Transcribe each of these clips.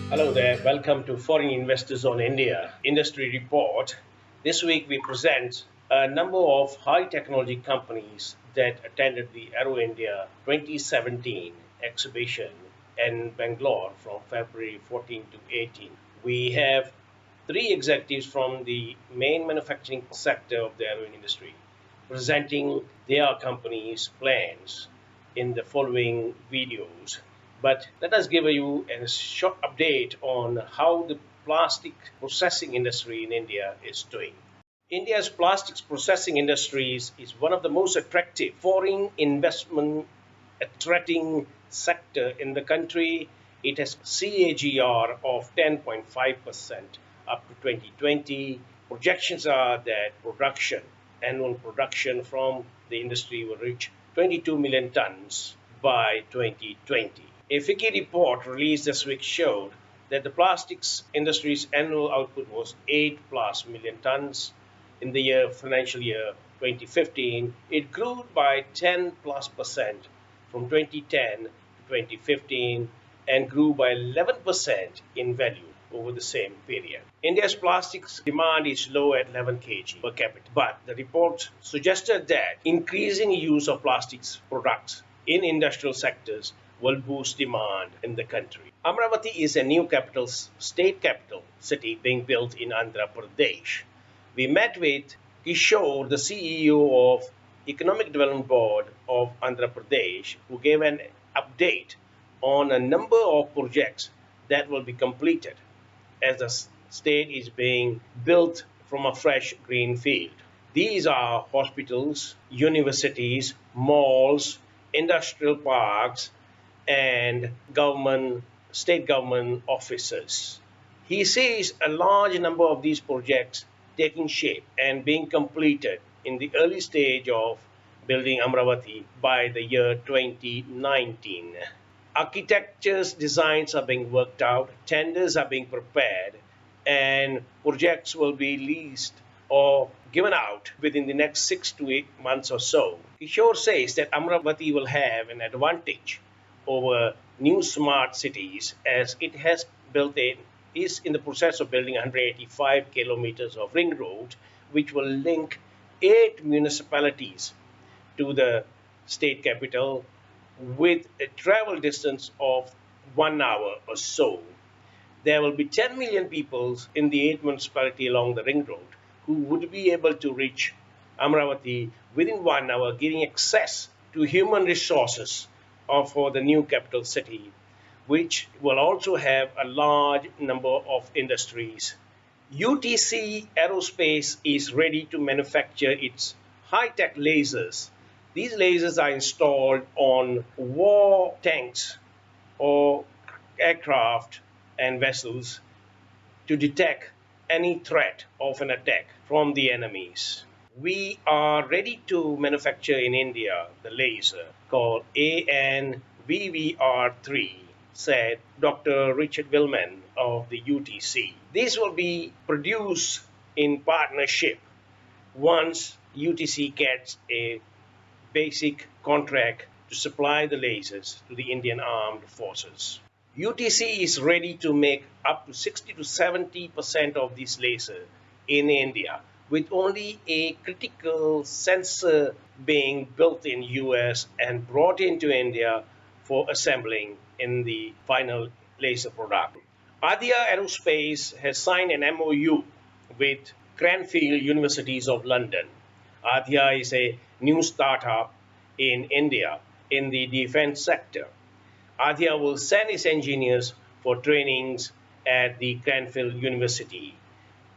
Hello there, welcome to Foreign Investors on India Industry Report. This week we present a number of high technology companies that attended the Aero India 2017 exhibition in Bangalore from February 14 to 18. We have three executives from the main manufacturing sector of the aero industry presenting their company's plans in the following videos. But let us give you a short update on how the plastic processing industry in India is doing. India's plastics processing industries is one of the most attractive foreign investment attracting sector in the country. It has CAGR of 10.5% up to 2020. Projections are that annual production from the industry will reach 22 million tons by 2020. A FICCI report released this week showed that the plastics industry's annual output was 8 plus million tons in the financial year 2015. It grew by 10 plus percent from 2010 to 2015 and grew by 11% in value over the same period. India's plastics demand is low at 11 kg per capita, but the report suggested that increasing use of plastics products in industrial sectors will boost demand in the country. Amaravati is a new state capital city being built in Andhra Pradesh. We met with Kishore, the CEO of Economic Development Board of Andhra Pradesh, who gave an update on a number of projects that will be completed as the state is being built from a fresh green field. These are hospitals, universities, malls, industrial parks, and state government offices. He sees a large number of these projects taking shape and being completed in the early stage of building Amaravati by the year 2019. Architecture's designs are being worked out, tenders are being prepared, and projects will be leased or given out within the next 6 to 8 months or so. Kishore says that Amaravati will have an advantage over new smart cities as it has is in the process of building 185 kilometers of ring road which will link 8 municipalities to the state capital with a travel distance of 1 hour or so. There will be 10 million people in the 8 municipalities along the ring road who would be able to reach Amaravati within 1 hour, giving access to human resources for the new capital city, which will also have a large number of industries. UTC Aerospace is ready to manufacture its high-tech lasers. These lasers are installed on war tanks or aircraft and vessels to detect any threat of an attack from the enemies. We are ready to manufacture in India the laser called ANVVR3, said Dr. Richard Willman of the UTC. These will be produced in partnership once UTC gets a basic contract to supply the lasers to the Indian Armed Forces. UTC is ready to make up to 60 to 70% of these lasers in India, with only a critical sensor being built in US and brought into India for assembling in the final laser product. Adia Aerospace has signed an MOU with Cranfield Universities of London. Adia is a new startup in India in the defense sector. Adia will send its engineers for trainings at the Cranfield University.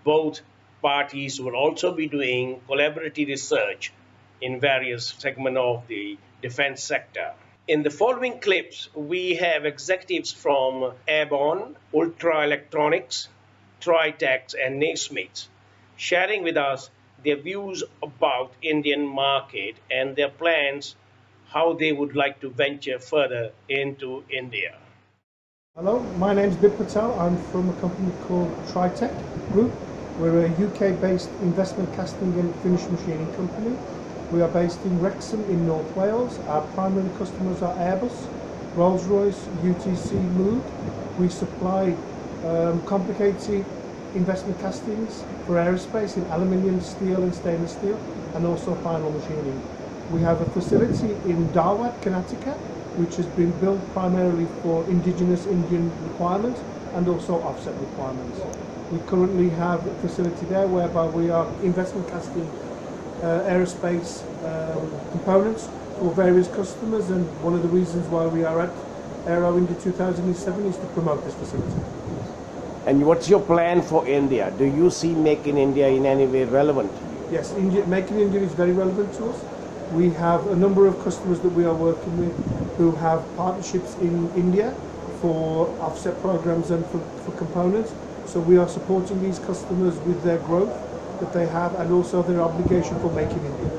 Both parties will also be doing collaborative research in various segments of the defense sector. In the following clips, we have executives from AirBorn's, Ultra Electronics, Tritex, and Naismiths sharing with us their views about Indian market and their plans, how they would like to venture further into India. Hello, my name is Bib Patel. I'm from a company called Tritech Group. We're a UK-based investment casting and finish machining company. We are based in Wrexham in North Wales. Our primary customers are Airbus, Rolls-Royce, UTC, Moog. We supply complicated investment castings for aerospace in aluminium, steel and stainless steel, and also final machining. We have a facility in Dharwad, Karnataka, which has been built primarily for indigenous Indian requirements and also offset requirements. We currently have a facility there whereby we are investment casting aerospace components for various customers, and one of the reasons why we are at Aero India 2007 is to promote this facility. And what's your plan for India? Do you see Make in India in any way relevant to you? Yes, Make in India is very relevant to us. We have a number of customers that we are working with who have partnerships in India for offset programs and for components. So we are supporting these customers with their growth that they have and also their obligation for Make in India.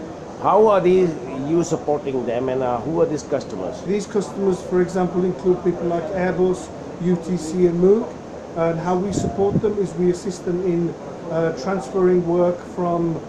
How are you supporting them, and who are these customers? These customers, for example, include people like AirBorn's, UTC and Moog. And how we support them is we assist them in transferring work from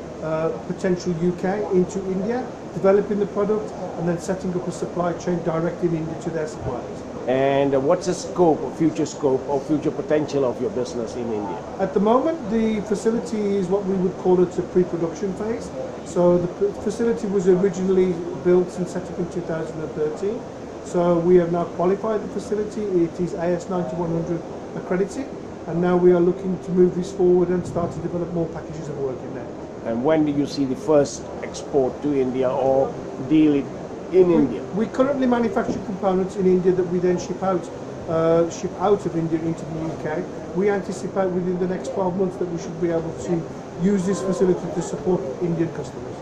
potential UK into India, developing the product, and then setting up a supply chain direct in India to their suppliers. And what's the scope or future potential of your business in India? At the moment, the facility is what we would call it a pre-production phase. So the facility was originally built and set up in 2013. So we have now qualified the facility. It is AS 9100 accredited, and now we are looking to move this forward and start to develop more packages of work in there. And when do you see the first export to India or deal in India? We currently manufacture components in India that we then ship out of India into the UK. We anticipate within the next 12 months that we should be able to use this facility to support Indian customers.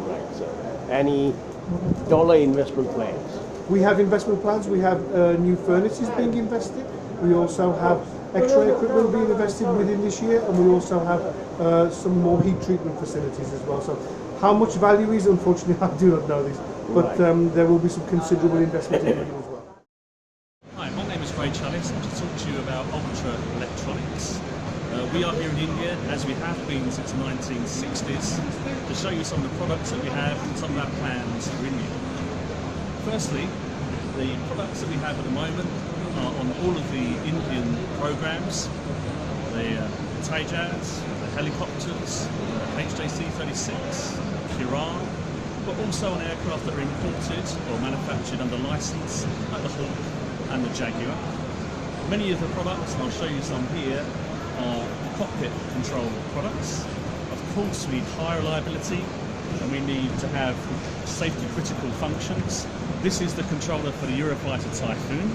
Right. So, any dollar investment plans? We have investment plans. We have new furnaces being invested. We also have X-ray equipment being invested within this year, and we also have some more heat treatment facilities as well. So how much value is, unfortunately, I do not know this, but there will be some considerable investment in it as well. Hi, my name is Ray Chalice. I'm to talk to you about Ultra Electronics. We are here in India, as we have been since the 1960s, to show you some of the products that we have and some of our plans for India. Firstly, the products that we have at the moment are on all of the Indian programs, the Tejas, the helicopters, the HJC-36, Kiran, but also on aircraft that are imported or manufactured under license, like the Hawk and the Jaguar. Many of the products, and I'll show you some here, are cockpit control products. Of course, we need high reliability, and we need to have safety critical functions. This is the controller for the Eurofighter Typhoon.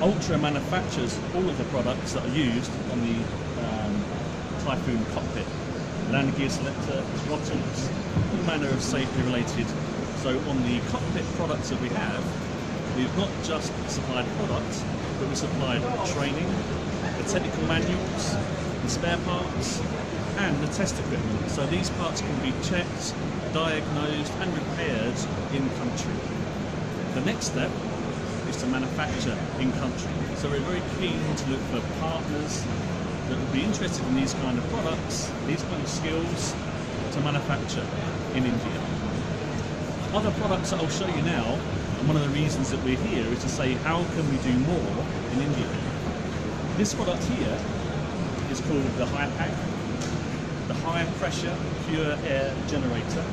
Ultra manufactures all of the products that are used on the Typhoon cockpit. Landing gear selector, throttles, all manner of safety related. So on the cockpit products that we have, we've not just supplied products, but we supplied training, the technical manuals, the spare parts, and the test equipment. So these parts can be checked, diagnosed and repaired in country. The next step is to manufacture in country. So we're very keen to look for partners that would be interested in these kind of products, these kind of skills, to manufacture in India. Other products that I'll show you now, and one of the reasons that we're here is to say how can we do more in India. This product here is called the HiPAC, the high pressure pure air generator.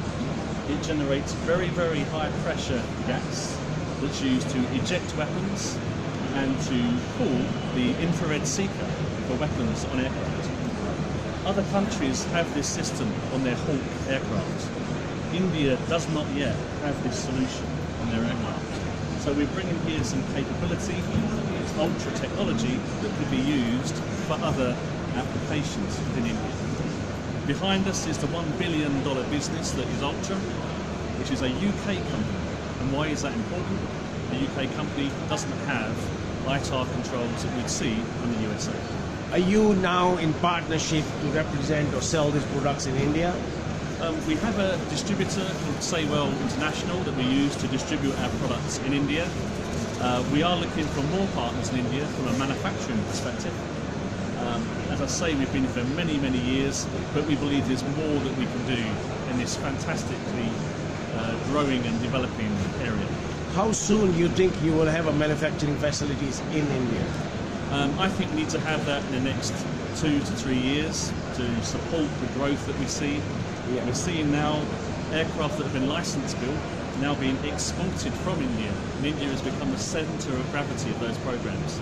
It generates very, very high pressure gas that's used to eject weapons and to cool the infrared seeker for weapons on aircraft. Other countries have this system on their Hawk aircraft. India does not yet have this solution on their aircraft. So we're bringing here some capability, it's ultra technology that could be used for other applications within India. Behind us is the $1 billion business that is Ultra, which is a UK company. And why is that important? The UK company doesn't have ITAR controls that we'd see in the USA. Are you now in partnership to represent or sell these products in India? We have a distributor called Saywell International that we use to distribute our products in India. We are looking for more partners in India from a manufacturing perspective. As I say, we've been here for many, many years, but we believe there's more that we can do in this fantastically growing and developing area. How soon do you think you will have a manufacturing facilities in India? I think we need to have that in the next 2 to 3 years to support the growth that we see. Yeah. We're seeing now aircraft that have been license built now being exported from India, and India has become the centre of gravity of those programs.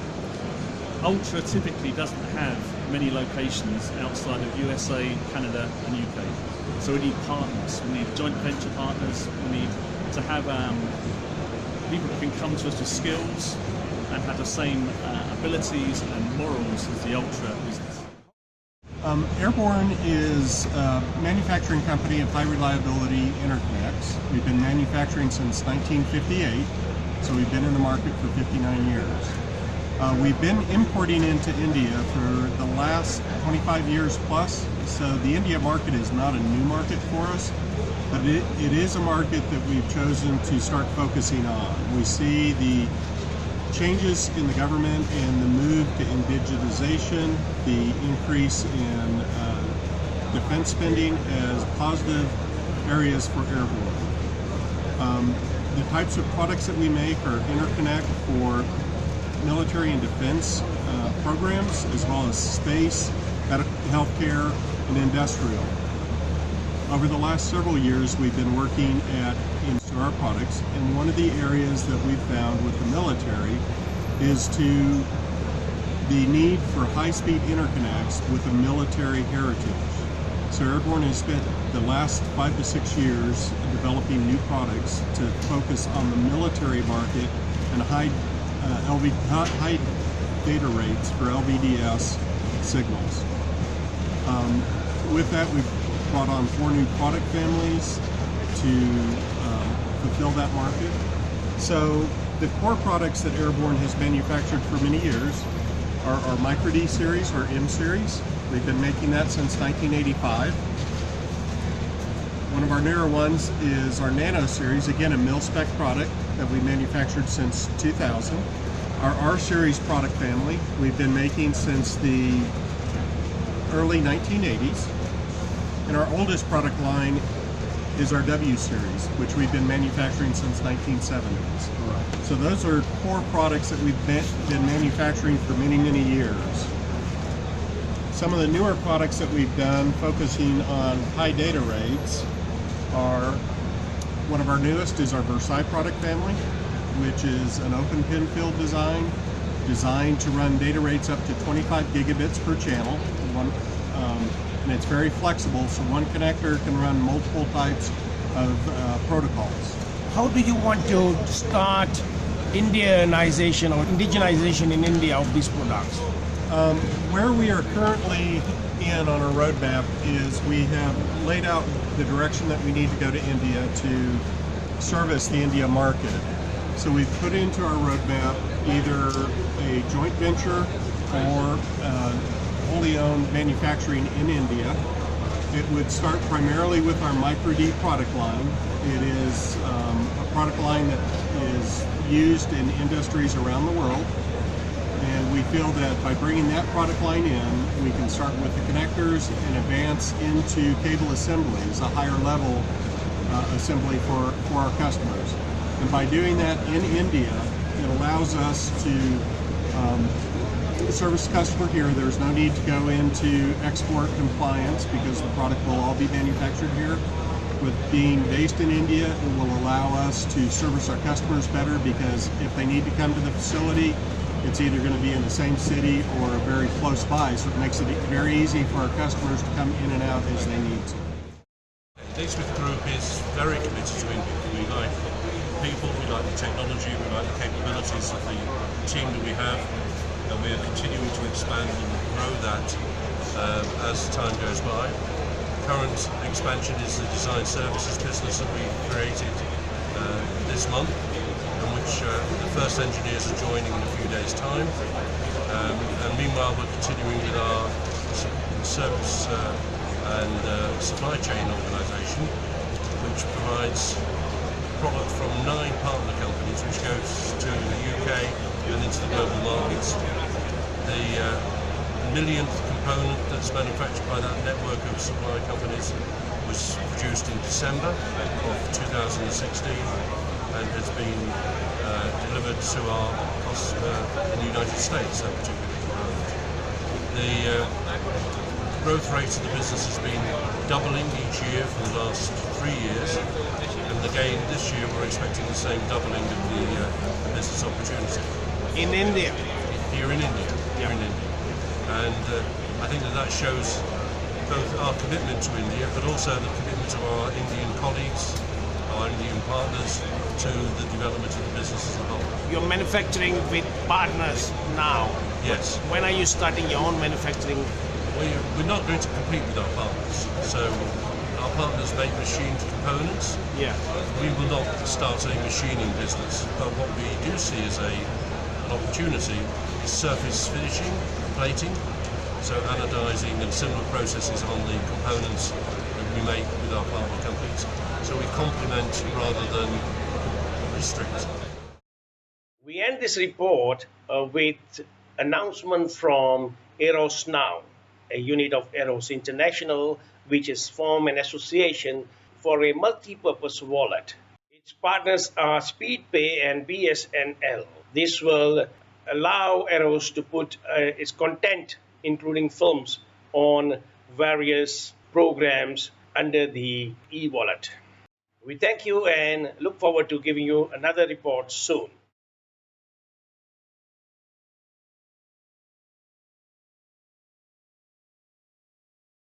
Ultra typically doesn't have many locations outside of USA, Canada and UK. So we need partners, we need joint venture partners, we need to have people who can come to us with skills and have the same abilities and morals as the Ultra business. Airborne is a manufacturing company of high reliability interconnects. We've been manufacturing since 1958, so we've been in the market for 59 years. We've been importing into India for the last 25 years plus, so the India market is not a new market for us, but it is a market that we've chosen to start focusing on. We see the changes in the government and the move to indigitization, the increase in defense spending as positive areas for Airborne. The types of products that we make are interconnect for military and defense programs, as well as space, healthcare, and industrial. Over the last several years, we've been working at our products, and one of the areas that we've found with the military is to the need for high-speed interconnects with a military heritage. So Airborne has spent the last 5 to 6 years developing new products to focus on the military market and high data rates for LVDS signals. With that, we've brought on 4 new product families to fulfill that market. So the core products that Airborne has manufactured for many years are our Micro D series or M series. We've been making that since 1985. One of our newer ones is our Nano series, again a mil-spec product that we manufactured since 2000. Our R series product family we've been making since the early 1980s. And our oldest product line is our W series, which we've been manufacturing since 1970s. Right. So those are core products that we've been manufacturing for many, many years. Some of the newer products that we've done focusing on high data rates are, one of our newest is our Versailles product family, which is an open pin field design, designed to run data rates up to 25 gigabits per channel. And it's very flexible, so one connector can run multiple types of protocols. How do you want to start Indianization or indigenization in India of these products? Where we are currently on our roadmap is we have laid out the direction that we need to go to India to service the India market. So we've put into our roadmap either a joint venture or wholly owned manufacturing in India. It would start primarily with our Micro D product line. It is a product line that is used in industries around the world. And we feel that by bringing that product line in, we can start with the connectors and advance into cable assemblies, a higher level assembly for our customers. And by doing that in India, it allows us to service the customer here. There's no need to go into export compliance because the product will all be manufactured here. With being based in India, it will allow us to service our customers better because if they need to come to the facility, it's either going to be in the same city or very close by, so it makes it very easy for our customers to come in and out as they need to. The Smith Group is very committed to India. We like people, we like the technology, we like the capabilities of the team that we have, and we are continuing to expand and grow that as time goes by. Current expansion is the design services business that we created this month, in which the first engineers are joining in a few days' time. And meanwhile, we're continuing with our service and supply chain organisation, which provides product from 9 partner companies, which goes to the UK and into the global markets. The millionth component that's manufactured by that network of supply companies was produced in December of 2016 and has been delivered to our customer in the United States, that particular The growth rate of the business has been doubling each year for the last 3 years, and again this year we're expecting the same doubling of the business opportunity. In India? Here in India. Here in India. And I think that shows both our commitment to India, but also the commitment of our Indian colleagues, our Indian partners, to the development of the business as a whole. You're manufacturing with partners now. Yes. When are you starting your own manufacturing? We're not going to compete with our partners. So our partners make machined components. Yeah. We will not start a machining business, but what we do see as an opportunity is surface finishing, plating, so anodizing and similar processes on the components that we make with our partner companies. So we complement rather than restrict. We end this report with announcement from Aero's Now, a unit of Aero's International, which has formed an association for a multi-purpose wallet. Its partners are SpeedPay and BSNL. This will allow Aeros to put its content, including films, on various programs under the e-wallet. We thank you and look forward to giving you another report soon.